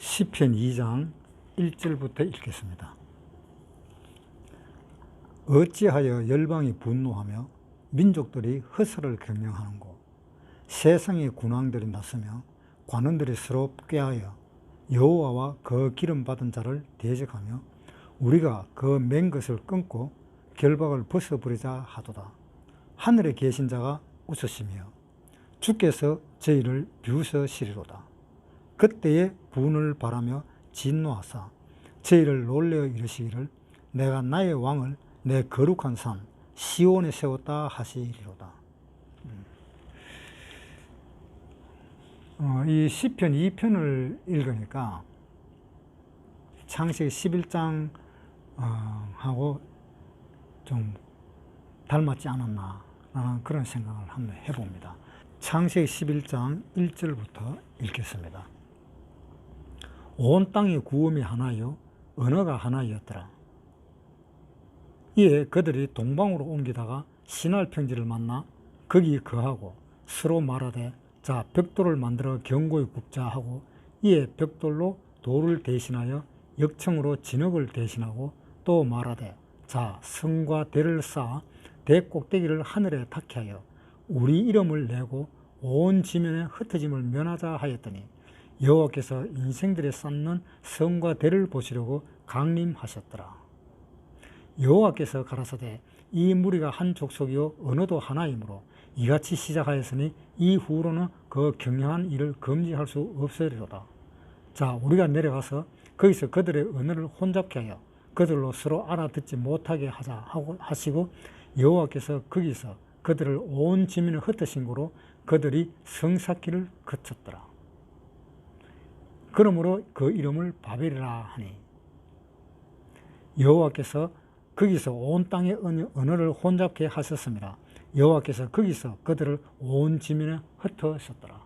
시편 2장 1절부터 읽겠습니다. 어찌하여 열방이 분노하며 민족들이 허사를 경영하는고, 세상의 군왕들이 나서며 관원들이 서로 꾀하여 여호와와 그 기름 받은 자를 대적하며 우리가 그 맨 것을 끊고 결박을 벗어버리자 하도다. 하늘에 계신 자가 웃으시며 주께서 저희를 비웃으시리로다. 그때에 분을 바라며 진노하사 저희를 놀래어 이르시기를 내가 나의 왕을 내 거룩한 산 시온에 세웠다 하시리로다. 이 시편 2편을 읽으니까 창세기 11장 하고 좀 닮았지 않았나 라는 그런 생각을 한번 해봅니다. 창세기 11장 1절부터 읽겠습니다. 온 땅의 구음이 하나요 언어가 하나이었더라. 이에 그들이 동방으로 옮기다가 시날 평지를 만나 거기 거하고 서로 말하되 자 벽돌을 만들어 견고히 굽자 하고 이에 벽돌로 돌을 대신하여 역청으로 진흙을 대신하고 또 말하되 자 성과 대를 쌓아 대 꼭대기를 하늘에 닿게 하여 우리 이름을 내고 온 지면에 흩어짐을 면하자 하였더니 여호와께서 인생들에 쌓는 성과 대를 보시려고 강림하셨더라. 여호와께서 가라사대 이 무리가 한 족속이요 언어도 하나이므로 이같이 시작하였으니 이후로는 그 경영한 일을 금지할 수 없으리로다. 자 우리가 내려가서 거기서 그들의 언어를 혼잡케 하여 그들로 서로 알아듣지 못하게 하자 하고 하시고 여호와께서 거기서 그들을 온 지면에 흩으신 고로 그들이 성사기를 거쳤더라. 그러므로 그 이름을 바벨이라 하니 여호와께서 거기서 온 땅의 언어를 혼잡케 하셨습니다. 여호와께서 거기서 그들을 온 지면에 흩으셨더라.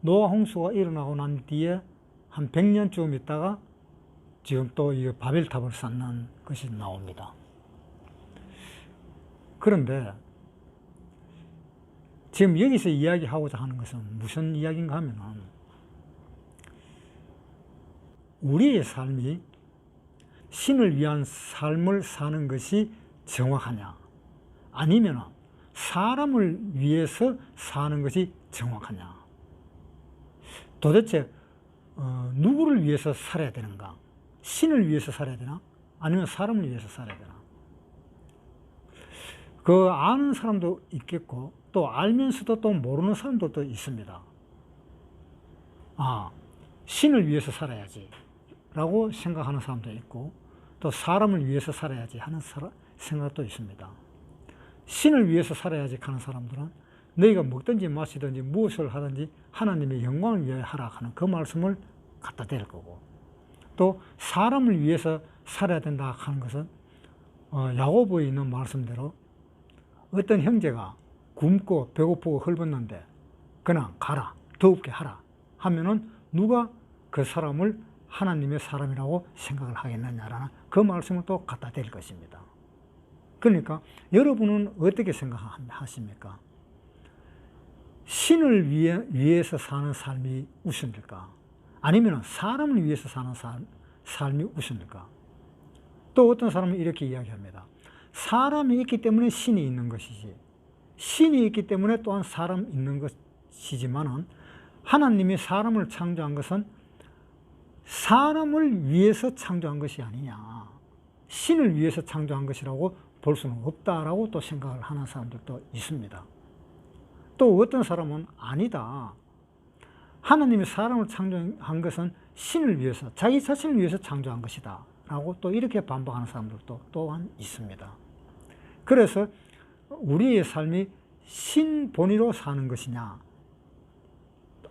노아 홍수가 일어나고 난 뒤에 한 100년쯤 있다가 지금 또 이 바벨탑을 쌓는 것이 나옵니다. 그런데 지금 여기서 이야기하고자 하는 것은 무슨 이야기인가 하면 우리의 삶이 신을 위한 삶을 사는 것이 정확하냐 아니면 사람을 위해서 사는 것이 정확하냐, 도대체 누구를 위해서 살아야 되는가? 신을 위해서 살아야 되나? 아니면 사람을 위해서 살아야 되나? 그 아는 사람도 있겠고 또 알면서도 또 모르는 사람들도 있습니다. 신을 위해서 살아야지 라고 생각하는 사람도 있고 또 사람을 위해서 살아야지 하는 생각도 있습니다. 신을 위해서 살아야지 하는 사람들은 너희가 먹든지 마시든지 무엇을 하든지 하나님의 영광을 위하여 하라 하는 그 말씀을 갖다 댈 거고, 또 사람을 위해서 살아야 된다 하는 것은 야고보에 있는 말씀대로 어떤 형제가 굶고 배고프고 헐벗는데 그냥 가라 더웁게 하라 하면은 누가 그 사람을 하나님의 사람이라고 생각을 하겠느냐라는 그 말씀을 또 갖다 댈 것입니다. 그러니까 여러분은 어떻게 생각하십니까? 신을 위해서 사는 삶이 우선일까? 아니면 사람을 위해서 사는 삶이 우선일까? 또 어떤 사람은 이렇게 이야기합니다. 사람이 있기 때문에 신이 있는 것이지, 신이 있기 때문에 또한 사람이 있는 것이지만은 하나님이 사람을 창조한 것은 사람을 위해서 창조한 것이 아니냐, 신을 위해서 창조한 것이라고 볼 수는 없다라고 또 생각을 하는 사람들도 있습니다. 또 어떤 사람은 아니다, 하나님이 사람을 창조한 것은 신을 위해서, 자기 자신을 위해서 창조한 것이다 라고 또 이렇게 반박하는 사람들도 또한 있습니다. 그래서 우리의 삶이 신 본위로 사는 것이냐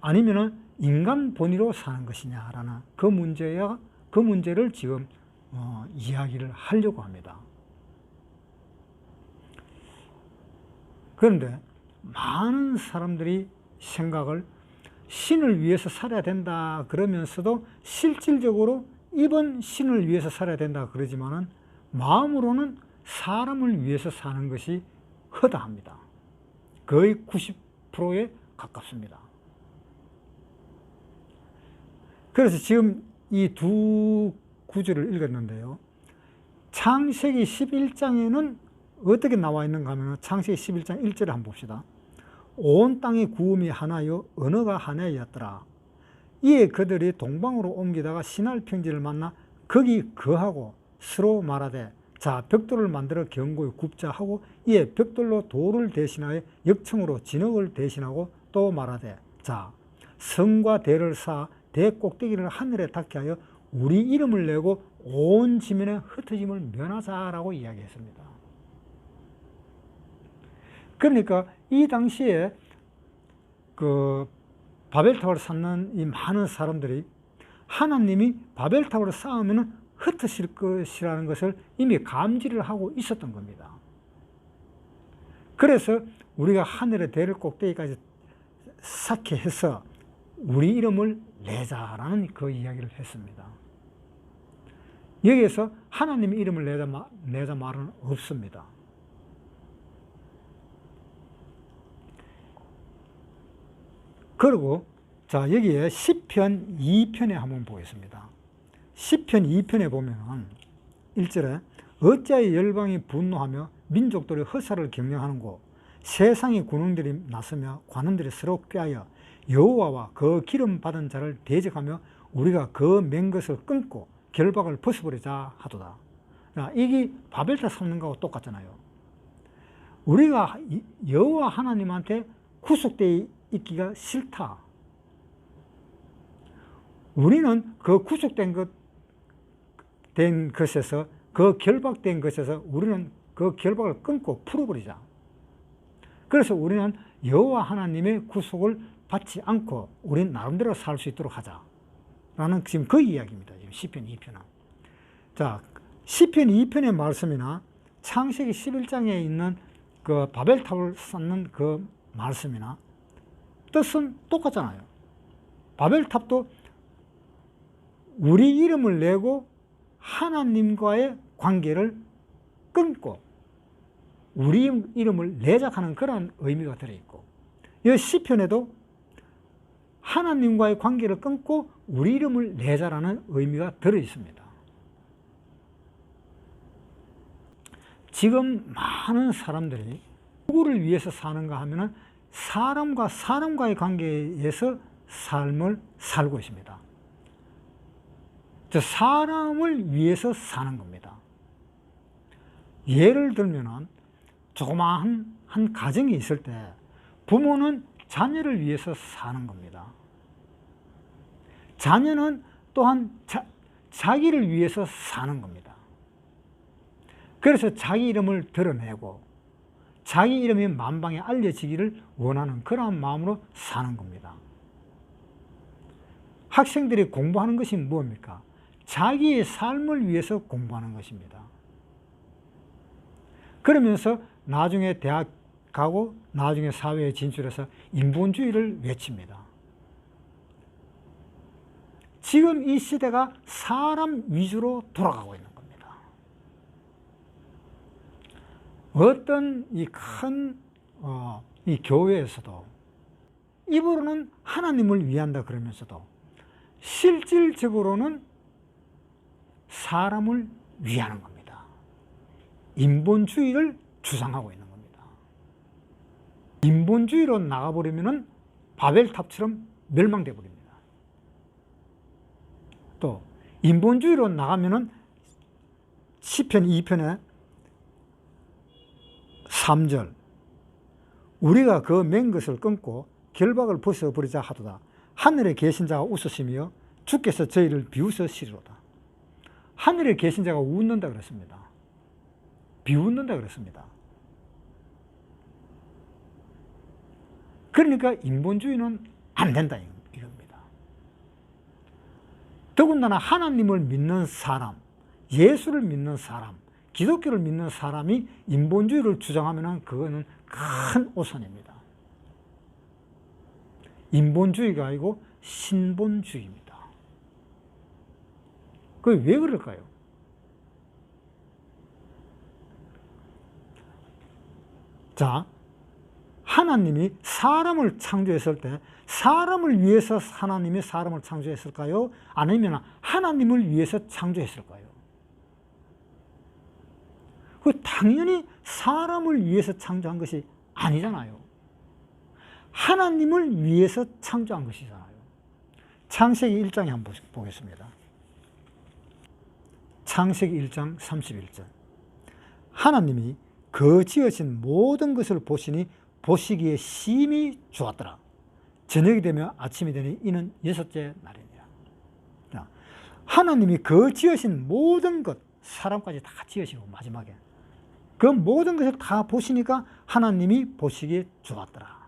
아니면 인간 본위로 사는 것이냐라는 그 문제를 지금 이야기를 하려고 합니다. 그런데 많은 사람들이 생각을 신을 위해서 살아야 된다 그러면서도 실질적으로 이번 신을 위해서 살아야 된다 그러지만은 마음으로는 사람을 위해서 사는 것이 허다합니다. 거의 90%에 가깝습니다. 그래서 지금 이 두 구절을 읽었는데요. 창세기 11장에는 어떻게 나와 있는가 하면 창세기 11장 1절을 한번 봅시다. 온 땅의 구음이 하나요 언어가 하나였더라. 이에 그들이 동방으로 옮기다가 시날 평지를 만나 거기 거하고 서로 말하되 자 벽돌을 만들어 견고히 굽자 하고 이에 벽돌로 돌을 대신하여 역청으로 진흙을 대신하고 또 말하되 자 성과 대를 쌓아 대 꼭대기를 하늘에 닿게 하여 우리 이름을 내고 온 지면에 흩어짐을 면하자라고 이야기했습니다. 그러니까 이 당시에 그 바벨탑을 쌓는 이 많은 사람들이 하나님이 바벨탑을 쌓으면 흩어질 것이라는 것을 이미 감지를 하고 있었던 겁니다. 그래서 우리가 하늘의 대를 꼭대기까지 쌓게 해서 우리 이름을 내자라는 그 이야기를 했습니다. 여기에서 하나님의 이름을 내자 말은 없습니다. 그리고 자 여기에 시편 2편에 한번 보겠습니다. 시편 2편에 보면 1절에 어찌하여 열방이 분노하며 민족들이 허사를 경영하는고 세상의 군웅들이 나서며 관원들이 서로 꾀하여 여호와와 그 기름 받은 자를 대적하며 우리가 그 맨 것을 끊고 결박을 벗어버리자 하도다. 이게 바벨탑 쌓는 거하고 똑같잖아요. 우리가 여호와 하나님한테 구속되어 있기가 싫다. 우리는 그 구속된 것에서 그 결박된 것에서 우리는 그 결박을 끊고 풀어버리자. 그래서 우리는 여호와 하나님의 구속을 받지 않고 우리는 나름대로 살 수 있도록 하자. 라는 지금 그 이야기입니다. 지금 시편 2편은. 자, 시편 2편의 말씀이나 창세기 11장에 있는 그 바벨탑을 쌓는 그 말씀이나 뜻은 똑같잖아요. 바벨탑도 우리 이름을 내고 하나님과의 관계를 끊고 우리 이름을 내작하는 그런 의미가 들어있고, 이 시편에도 하나님과의 관계를 끊고 우리 이름을 내자라는 의미가 들어있습니다. 지금 많은 사람들이 누구를 위해서 사는가 하면은 사람과 사람과의 관계에서 삶을 살고 있습니다. 저 사람을 위해서 사는 겁니다. 예를 들면은 조그마한 한 가정이 있을 때 부모는 자녀를 위해서 사는 겁니다. 자녀는 또한 자기를 위해서 사는 겁니다. 그래서 자기 이름을 드러내고 자기 이름이 만방에 알려지기를 원하는 그러한 마음으로 사는 겁니다. 학생들이 공부하는 것이 무엇입니까? 자기의 삶을 위해서 공부하는 것입니다. 그러면서 나중에 대학 가고 나중에 사회에 진출해서 인본주의를 외칩니다. 지금 이 시대가 사람 위주로 돌아가고 있는 겁니다. 어떤 이 큰 이 교회에서도 입으로는 하나님을 위한다 그러면서도 실질적으로는 사람을 위하는 겁니다. 인본주의를 주장하고 있는 겁니다. 인본주의로 나가버리면 바벨탑처럼 멸망돼 버립니다. 또 인본주의로 나가면은 시편 2편에 3절 우리가 그 맨 것을 끊고 결박을 벗어버리자 하도다. 하늘에 계신 자가 웃으시며 주께서 저희를 비웃으시리로다. 하늘에 계신 자가 웃는다 그랬습니다. 비웃는다 그랬습니다. 그러니까 인본주의는 안 된다 이겁니다. 더군다나 하나님을 믿는 사람, 예수를 믿는 사람, 기독교를 믿는 사람이 인본주의를 주장하면 그거는 큰 오산입니다. 인본주의가 아니고 신본주의입니다. 그게 왜 그럴까요? 자, 하나님이 사람을 창조했을 때 사람을 위해서 하나님이 사람을 창조했을까요? 아니면 하나님을 위해서 창조했을까요? 당연히 사람을 위해서 창조한 것이 아니잖아요. 하나님을 위해서 창조한 것이잖아요. 창세기 1장에 한번 보겠습니다. 창세기 1장 31절. 하나님이 그 지으신 모든 것을 보시니 보시기에 심히 좋았더라. 저녁이 되며 아침이 되니 이는 6째 날이니라. 하나님이 그 지으신 모든 것, 사람까지 다 지으시고 마지막에 그 모든 것을 다 보시니까 하나님이 보시기에 좋았더라.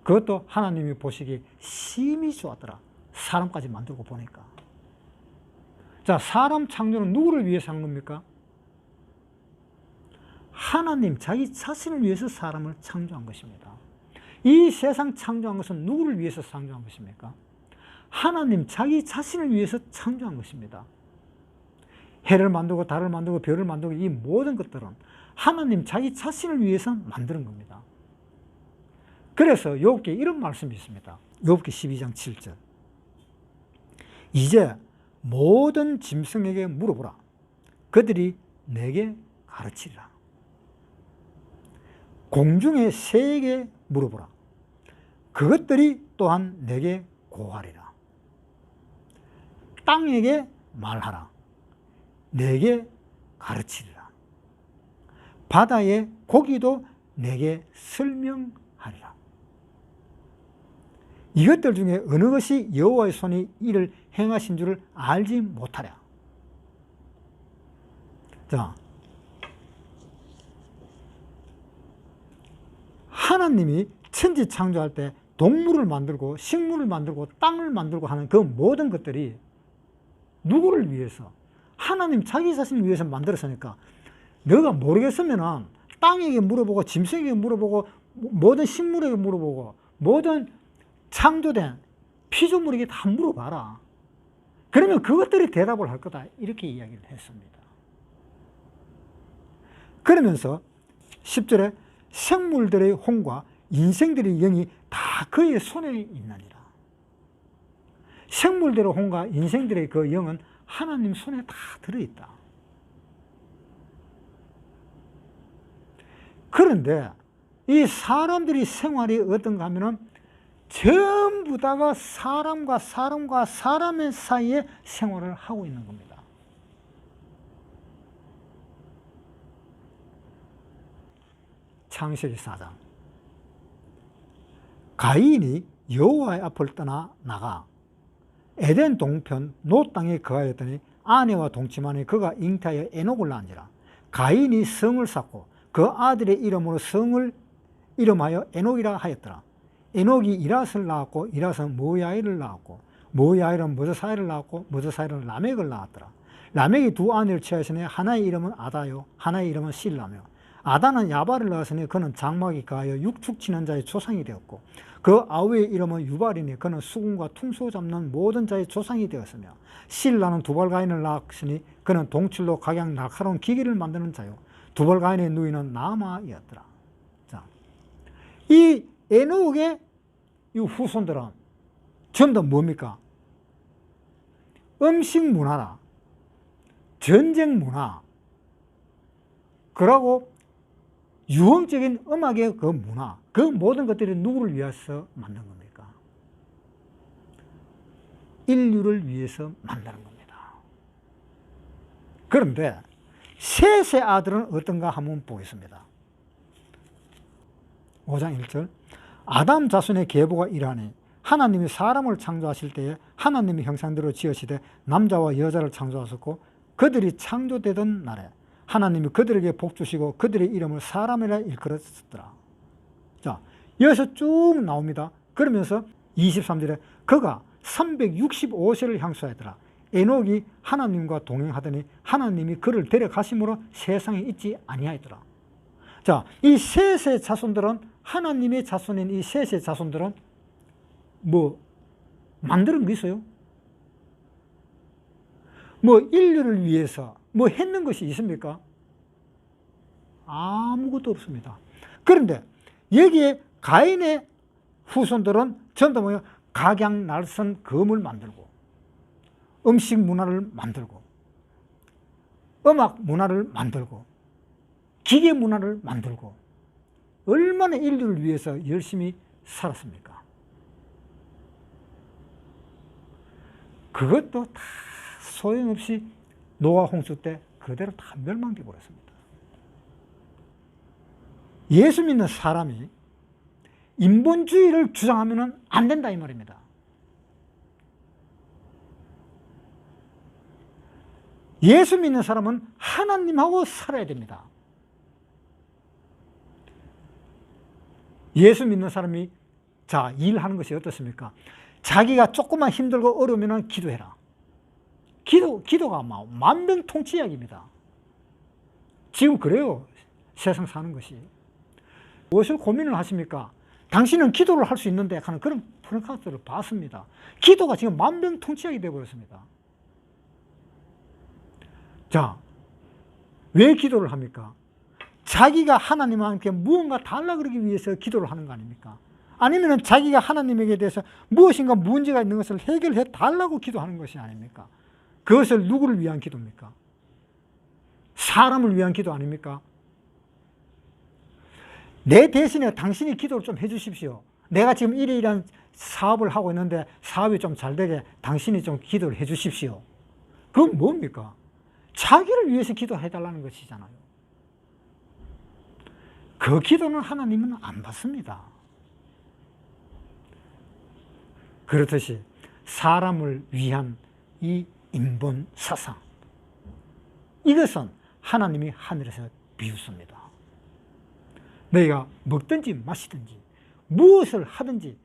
그것도 하나님이 보시기에 심히 좋았더라. 사람까지 만들고 보니까. 자, 사람 창조는 누구를 위해서 한 겁니까? 하나님 자기 자신을 위해서 사람을 창조한 것입니다. 이 세상 창조한 것은 누구를 위해서 창조한 것입니까? 하나님 자기 자신을 위해서 창조한 것입니다. 해를 만들고 달을 만들고 별을 만들고 이 모든 것들은 하나님 자기 자신을 위해서 만드는 겁니다. 그래서 욥기에 이런 말씀이 있습니다. 욥기 12장 7절. 이제 모든 짐승에게 물어보라. 그들이 내게 가르치리라. 공중의 새에게 물어보라. 그것들이 또한 내게 고하리라. 땅에게 말하라. 내게 가르치리라. 바다의 고기도 내게 설명하리라. 이것들 중에 어느 것이 여호와의 손이 이를 행하신 줄을 알지 못하랴. 자, 하나님이 천지 창조할 때 동물을 만들고 식물을 만들고 땅을 만들고 하는 그 모든 것들이 누구를 위해서? 하나님 자기 자신을 위해서 만들었으니까 너가 모르겠으면 땅에게 물어보고 짐승에게 물어보고 모든 식물에게 물어보고 모든 창조된 피조물에게 다 물어봐라. 그러면 그것들이 대답을 할 거다. 이렇게 이야기를 했습니다. 그러면서 10절에 생물들의 혼과 인생들의 영이 다 그의 손에 있느니라. 생물들의 혼과 인생들의 그 영은 하나님 손에 다 들어있다. 그런데 이 사람들이 생활이 어떤가 하면은 전부 다가 사람과 사람의 사이에 생활을 하고 있는 겁니다. 창세기 4장. 가인이 여호와의 앞을 떠나 나가 에덴 동편 노 땅에 거하였더니 아내와 동침하니 그가 잉태하여 에녹을 낳은지라. 가인이 성을 쌓고 그 아들의 이름으로 성을 이름하여 에녹이라 하였더라. 에녹이 이랏을 낳았고 이랏은 모야일을 낳았고 모야일은 머드사일을 낳았고 머드사일은 라멕을 낳았더라. 라멕이 두 아내를 취하였으니 하나의 이름은 아다요 하나의 이름은 실라며 아다는 야발을 낳았으니 그는 장막이 가하여 육축 치는 자의 조상이 되었고 그 아우의 이름은 유발이니 그는 수군과 퉁소 잡는 모든 자의 조상이 되었으며 실라는 두발가인을 낳았으니 그는 동칠로 각양 날카로운 기계를 만드는 자요 두발가인의 누이는 나마이었더라. 자, 이 에녹의 이 후손들은 전부 다 뭡니까? 음식 문화라, 전쟁 문화, 그러고 유흥적인 음악의 그 문화, 그 모든 것들이 누구를 위해서 만든 겁니까? 인류를 위해서 만드는 겁니다. 그런데 셋의 아들은 어떤가 한번 보겠습니다. 5장 1절. 아담 자손의 계보가 이러하니 하나님이 사람을 창조하실 때에 하나님의 형상대로 지으시되 남자와 여자를 창조하셨고 그들이 창조되던 날에 하나님이 그들에게 복 주시고 그들의 이름을 사람이라 일컬었더라. 자, 여기서 쭉 나옵니다. 그러면서 23절에 그가 365세를 향수하였더라. 에녹이 하나님과 동행하더니 하나님이 그를 데려가심으로 세상에 있지 아니하였더라. 자, 이 셋의 자손들은 하나님의 자손인 이 셋의 자손들은 뭐 만드는 게 있어요? 뭐 인류를 위해서 뭐 했는 것이 있습니까? 아무것도 없습니다. 그런데 여기에 가인의 후손들은 전부 뭐예요? 각양날선 검을 만들고 음식 문화를 만들고 음악 문화를 만들고 기계 문화를 만들고 얼마나 인류를 위해서 열심히 살았습니까? 그것도 다 소용없이 노아 홍수 때 그대로 다 멸망돼 버렸습니다. 예수 믿는 사람이 인본주의를 주장하면 안 된다 이 말입니다. 예수 믿는 사람은 하나님하고 살아야 됩니다. 예수 믿는 사람이 자 일하는 것이 어떻습니까? 자기가 조금만 힘들고 어려우면 기도해라. 기도가 만병통치약입니다. 지금 그래요. 세상 사는 것이. 무엇을 고민을 하십니까? 당신은 기도를 할 수 있는데 하는 그런 프랭카스를 봤습니다. 기도가 지금 만병통치약이 되어버렸습니다. 자, 왜 기도를 합니까? 자기가 하나님한테 무언가 달라 그러기 위해서 기도를 하는 거 아닙니까? 아니면 자기가 하나님에게 대해서 무엇인가 문제가 있는 것을 해결해 달라고 기도하는 것이 아닙니까? 그것을 누구를 위한 기도입니까? 사람을 위한 기도 아닙니까? 내 대신에 당신이 기도를 좀 해주십시오. 내가 지금 이러이러한 사업을 하고 있는데 사업이 좀 잘 되게 당신이 좀 기도를 해주십시오. 그건 뭡니까? 자기를 위해서 기도해달라는 것이잖아요. 그 기도는 하나님은 안 받습니다. 그렇듯이 사람을 위한 이 인본 사상, 이것은 하나님이 하늘에서 비웃습니다. 너희가 먹든지 마시든지 무엇을 하든지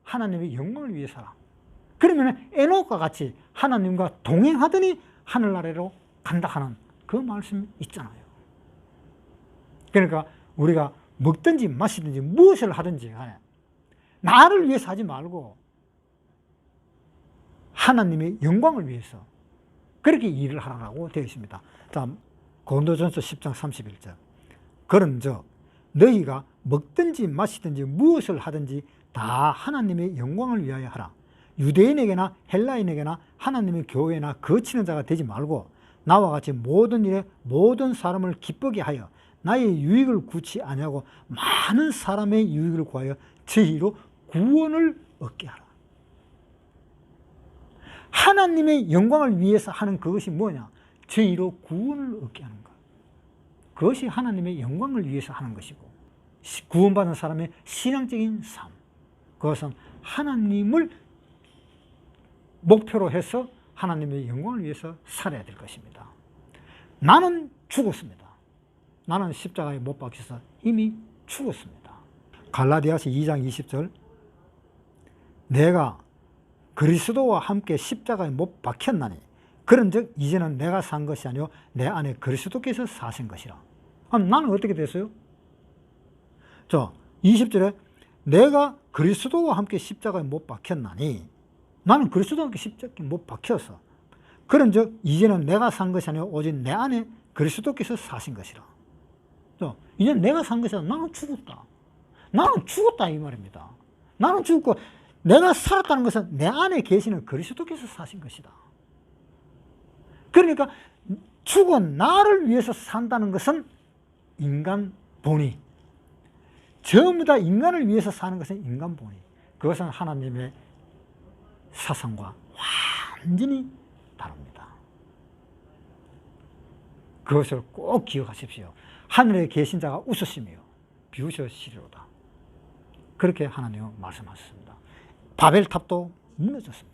하나님의 영광을 위해서 하라. 그러면 에녹과 같이 하나님과 동행하더니 하늘나라로 간다 하는 그 말씀이 있잖아요. 그러니까 우리가 먹든지 마시든지 무엇을 하든지 간에 나를 위해서 하지 말고 하나님의 영광을 위해서 그렇게 일을 하라고 되어 있습니다. 다음 고린도전서 10장 31절. 그런즉 너희가 먹든지 마시든지 무엇을 하든지 다 하나님의 영광을 위하여 하라. 유대인에게나 헬라인에게나 하나님의 교회나 거치는 자가 되지 말고 나와 같이 모든 일에 모든 사람을 기쁘게 하여 나의 유익을 구치 아니하고 많은 사람의 유익을 구하여 저희로 구원을 얻게 하라. 하나님의 영광을 위해서 하는 그것이 뭐냐? 저희로 구원을 얻게 하는 것. 그것이 하나님의 영광을 위해서 하는 것이고, 구원받은 사람의 신앙적인 삶, 그것은 하나님을 목표로 해서 하나님의 영광을 위해서 살아야 될 것입니다. 나는 죽었습니다. 나는 십자가에 못 박혀서 이미 죽었습니다. 갈라디아서 2장 20절. 내가 그리스도와 함께 십자가에 못 박혔나니 그런즉 이제는 내가 산 것이 아니요 내 안에 그리스도께서 사신 것이라. 그럼 나는 어떻게 됐어요? 자, 20절에 내가 그리스도와 함께 십자가에 못 박혔나니, 나는 그리스도와 함께 십자가에 못 박혔어. 그런즉 이제는 내가 산 것이 아니요 오직 내 안에 그리스도께서 사신 것이라. 자, 이제 내가 산 것이 아니라 나는 죽었다. 나는 죽었다 이 말입니다. 나는 죽고 내가 살았다는 것은 내 안에 계시는 그리스도께서 사신 것이다. 그러니까 죽은 나를 위해서 산다는 것은 인간 본의, 전부 다 인간을 위해서 사는 것은 인간 본의, 그것은 하나님의 사상과 완전히 다릅니다. 그것을 꼭 기억하십시오. 하늘에 계신 자가 웃으시며 비우시리로다. 그렇게 하나님은 말씀하셨습니다. 바벨탑도 무너졌습니다.